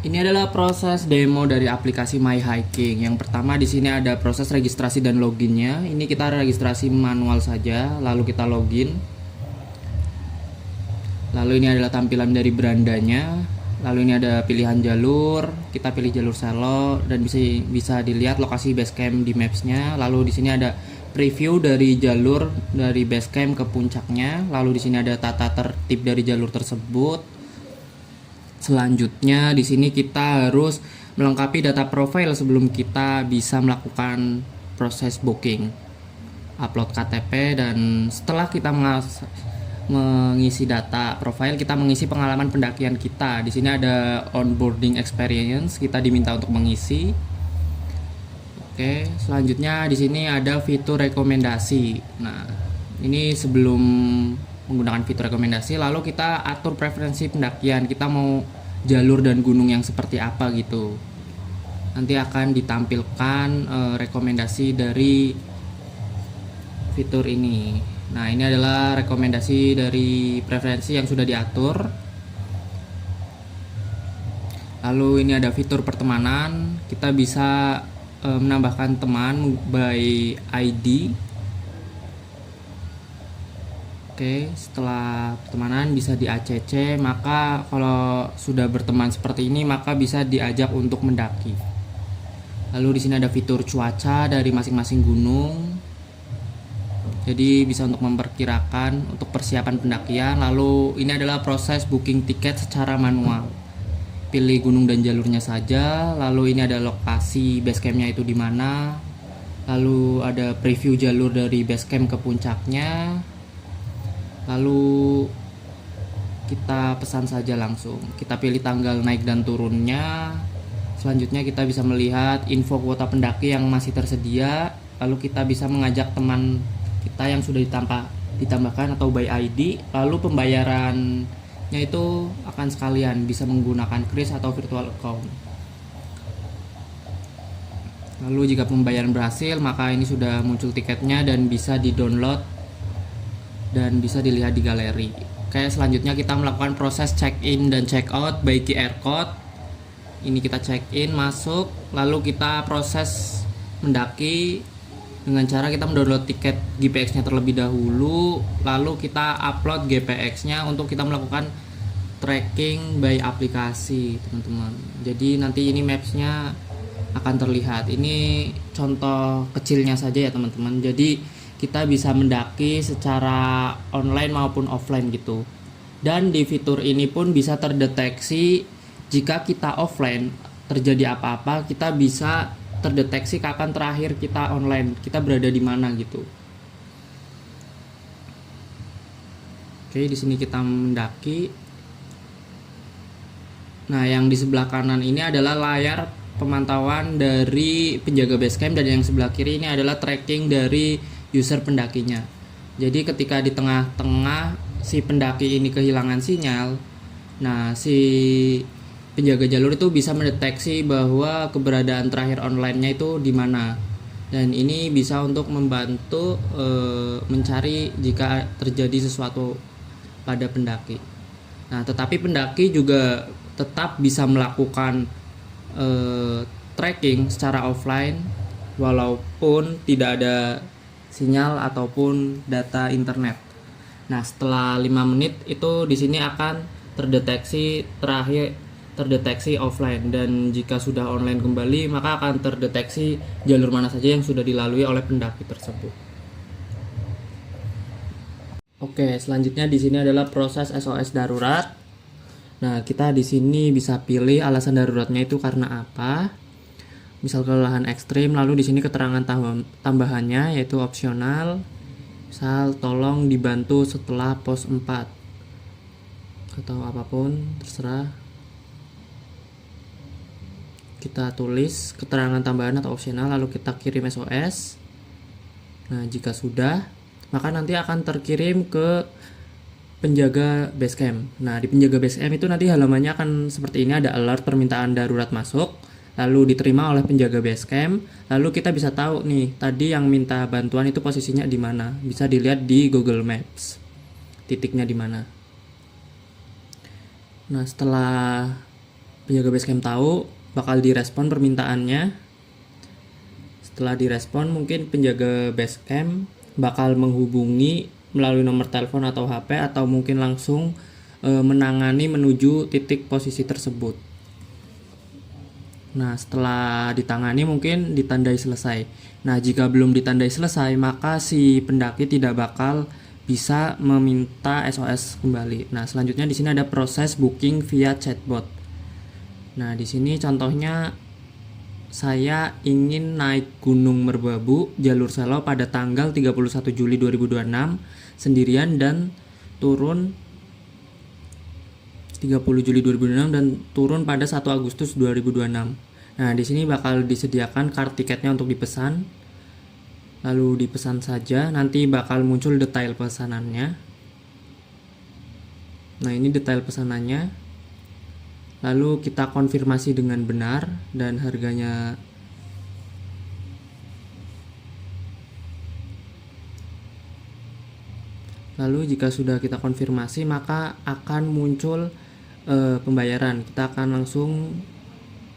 Ini adalah proses demo dari aplikasi My Hiking. Yang pertama di sini ada proses registrasi dan loginnya. Ini kita registrasi manual saja, lalu kita login. Lalu ini adalah tampilan dari berandanya. Lalu ini ada pilihan jalur. Kita pilih jalur selo dan bisa dilihat lokasi basecamp di mapsnya. Lalu di sini ada preview dari jalur dari basecamp ke puncaknya. Lalu di sini ada tata tertib dari jalur tersebut. Selanjutnya di sini kita harus melengkapi data profile sebelum kita bisa melakukan proses booking. Upload KTP dan setelah kita mengisi data profile, kita mengisi pengalaman pendakian kita. Di sini ada onboarding experience, kita diminta untuk mengisi. Oke, selanjutnya di sini ada fitur rekomendasi. Nah, ini sebelum menggunakan fitur rekomendasi, lalu kita atur preferensi pendakian. Kita mau jalur dan gunung yang seperti apa gitu. Nanti akan ditampilkan rekomendasi dari fitur ini. Nah, ini adalah rekomendasi dari preferensi yang sudah diatur. Lalu ini ada fitur pertemanan. Kita bisa menambahkan teman by ID. Oke, setelah pertemanan bisa di ACC. Maka kalau sudah berteman seperti ini, maka bisa diajak untuk mendaki. Lalu di sini ada fitur cuaca dari masing-masing gunung. Jadi bisa untuk memperkirakan untuk persiapan pendakian. Lalu ini adalah proses booking tiket secara manual. Pilih gunung dan jalurnya saja. Lalu ini ada lokasi basecampnya itu di mana. Lalu ada preview jalur dari basecamp ke puncaknya. Lalu kita pesan saja langsung. Kita pilih tanggal naik dan turunnya. Selanjutnya kita bisa melihat info kuota pendaki yang masih tersedia. Lalu kita bisa mengajak teman kita yang sudah ditambahkan atau by ID. Lalu pembayarannya itu akan sekalian, bisa menggunakan kris atau virtual account. Lalu jika pembayaran berhasil, maka ini sudah muncul tiketnya dan bisa di-download dan bisa dilihat di galeri. Oke, selanjutnya kita melakukan proses check-in dan check-out by QR code. Ini kita check-in, masuk, lalu kita proses mendaki dengan cara kita mendownload tiket GPX-nya terlebih dahulu, lalu kita upload GPX-nya untuk kita melakukan tracking by aplikasi, teman-teman. Jadi nanti ini maps-nya akan terlihat. Ini contoh kecilnya saja ya, teman-teman. Jadi kita bisa mendaki secara online maupun offline gitu. Dan di fitur ini pun bisa terdeteksi jika kita offline terjadi apa-apa, kita bisa terdeteksi kapan terakhir kita online, kita berada di mana gitu. Oke, di sini kita mendaki. Nah, yang di sebelah kanan ini adalah layar pemantauan dari penjaga basecamp dan yang sebelah kiri ini adalah tracking dari user pendakinya. Jadi ketika di tengah-tengah si pendaki ini kehilangan sinyal, nah si penjaga jalur itu bisa mendeteksi bahwa keberadaan terakhir online-nya itu di mana. Dan ini bisa untuk membantu mencari jika terjadi sesuatu pada pendaki. Nah, tetapi pendaki juga tetap bisa melakukan tracking secara offline walaupun tidak ada sinyal ataupun data internet. Nah, setelah 5 menit itu di sini akan terdeteksi offline, dan jika sudah online kembali maka akan terdeteksi jalur mana saja yang sudah dilalui oleh pendaki tersebut. Oke, selanjutnya di sini adalah proses SOS darurat. Nah, kita di sini bisa pilih alasan daruratnya itu karena apa. Misal kelelahan ekstrim, lalu di sini keterangan tambahannya yaitu opsional. Misal tolong dibantu setelah pos 4 atau apapun terserah. Kita tulis keterangan tambahan atau opsional lalu kita kirim SOS. Nah, jika sudah, maka nanti akan terkirim ke penjaga basecamp. Nah, di penjaga basecamp itu nanti halamannya akan seperti ini, ada alert permintaan darurat masuk, lalu diterima oleh penjaga basecamp. Lalu kita bisa tahu nih, tadi yang minta bantuan itu posisinya di mana. Bisa dilihat di Google Maps titiknya di mana. Nah, setelah Penjaga Basecamp tahu, bakal direspon permintaannya. Setelah direspon, mungkin penjaga Basecamp bakal menghubungi melalui nomor telepon atau HP, atau mungkin langsung menangani menuju titik posisi tersebut. Nah, setelah ditangani mungkin ditandai selesai. Nah, jika belum ditandai selesai, maka si pendaki tidak bakal bisa meminta SOS kembali. Nah, selanjutnya di sini ada proses booking via chatbot. Nah, di sini contohnya saya ingin naik Gunung Merbabu jalur Selo pada tanggal 31 Juli 2026 sendirian dan turun 30 Juli 2026 dan turun pada 1 Agustus 2026. Nah, di sini bakal disediakan card tiketnya untuk dipesan. Lalu dipesan saja, nanti bakal muncul detail pesanannya. Nah, ini detail pesanannya. Lalu kita konfirmasi dengan benar dan harganya. Lalu jika sudah kita konfirmasi, maka akan muncul pembayaran. Kita akan langsung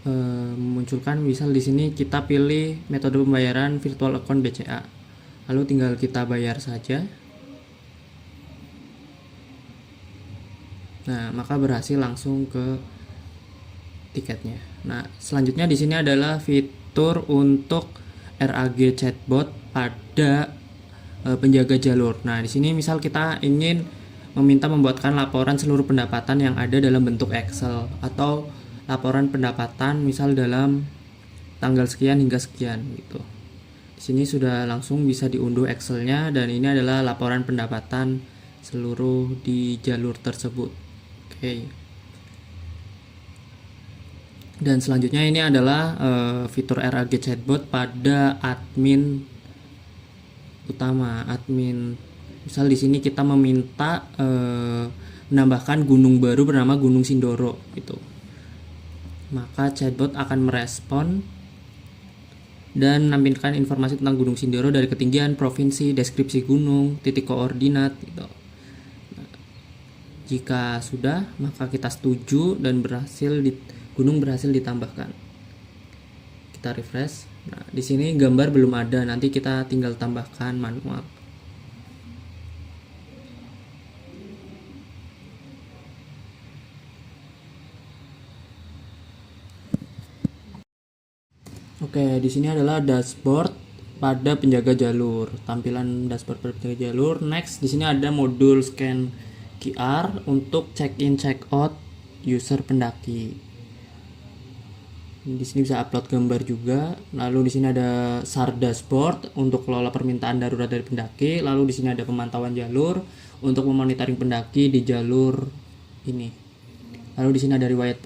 memunculkan, misal di sini kita pilih metode pembayaran virtual account BCA. Lalu tinggal kita bayar saja. Nah, maka berhasil langsung ke tiketnya. Nah, selanjutnya di sini adalah fitur untuk RAG chatbot pada penjaga jalur. Nah, di sini misal kita ingin meminta membuatkan laporan seluruh pendapatan yang ada dalam bentuk Excel, atau laporan pendapatan misal dalam tanggal sekian hingga sekian gitu. Di sini sudah langsung bisa diunduh Excelnya, dan ini adalah laporan pendapatan seluruh di jalur tersebut. Oke. Dan selanjutnya ini adalah fitur RAG chatbot pada admin utama. Admin, misal di sini kita meminta menambahkan gunung baru bernama Gunung Sindoro gitu. Maka chatbot akan merespon dan menampilkan informasi tentang Gunung Sindoro dari ketinggian, provinsi, deskripsi gunung, titik koordinat gitu. Nah, jika sudah, maka kita setuju dan gunung berhasil ditambahkan. Kita refresh. Nah, di sini gambar belum ada, nanti kita tinggal tambahkan manual. Oke, di sini adalah dashboard pada penjaga jalur. Tampilan dashboard pada penjaga jalur. Next, di sini ada modul scan QR untuk check-in check-out user pendaki. Di sini bisa upload gambar juga. Lalu di sini ada SAR dashboard untuk kelola permintaan darurat dari pendaki. Lalu di sini ada pemantauan jalur untuk memonitoring pendaki di jalur ini. Lalu di sini ada riwayat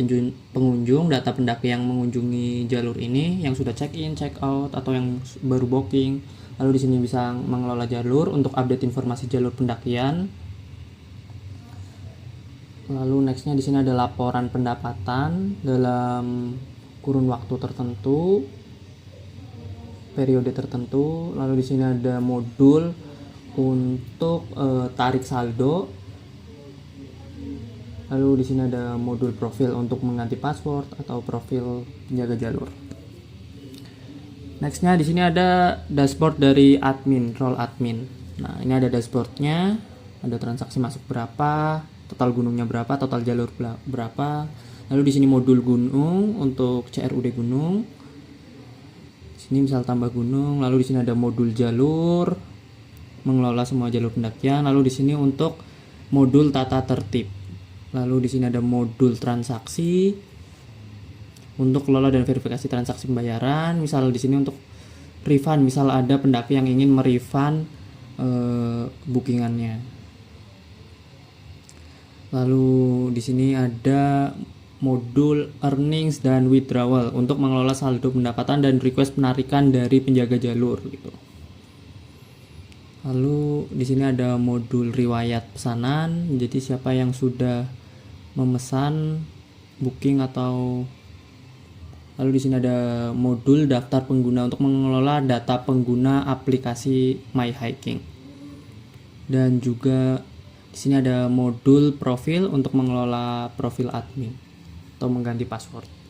pengunjung, data pendaki yang mengunjungi jalur ini, yang sudah check-in, check-out, atau yang baru booking. Lalu di sini bisa mengelola jalur untuk update informasi jalur pendakian. Lalu nextnya di sini ada laporan pendapatan dalam kurun waktu tertentu, periode tertentu. Lalu di sini ada modul untuk tarik saldo. Lalu di sini ada modul profil untuk mengganti password atau profil penjaga jalur. Nextnya di sini ada dashboard dari admin, role admin. Nah, ini ada dashboardnya, ada transaksi masuk berapa, total gunungnya berapa, total jalur berapa. Lalu di sini modul gunung untuk CRUD gunung. Di sini misal tambah gunung. Lalu di sini ada modul jalur, mengelola semua jalur pendakian. Lalu di sini untuk modul tata tertib. Lalu di sini ada modul transaksi untuk kelola dan verifikasi transaksi pembayaran. Misal di sini untuk refund, misal ada pendaki yang ingin merefund bookingannya. Lalu di sini ada modul earnings dan withdrawal untuk mengelola saldo pendapatan dan request penarikan dari penjaga jalur gitu. Lalu di sini ada modul riwayat pesanan, jadi siapa yang sudah memesan, booking atau. Lalu di sini ada modul daftar pengguna untuk mengelola data pengguna aplikasi My Hiking. Dan juga di sini ada modul profil untuk mengelola profil admin atau mengganti password.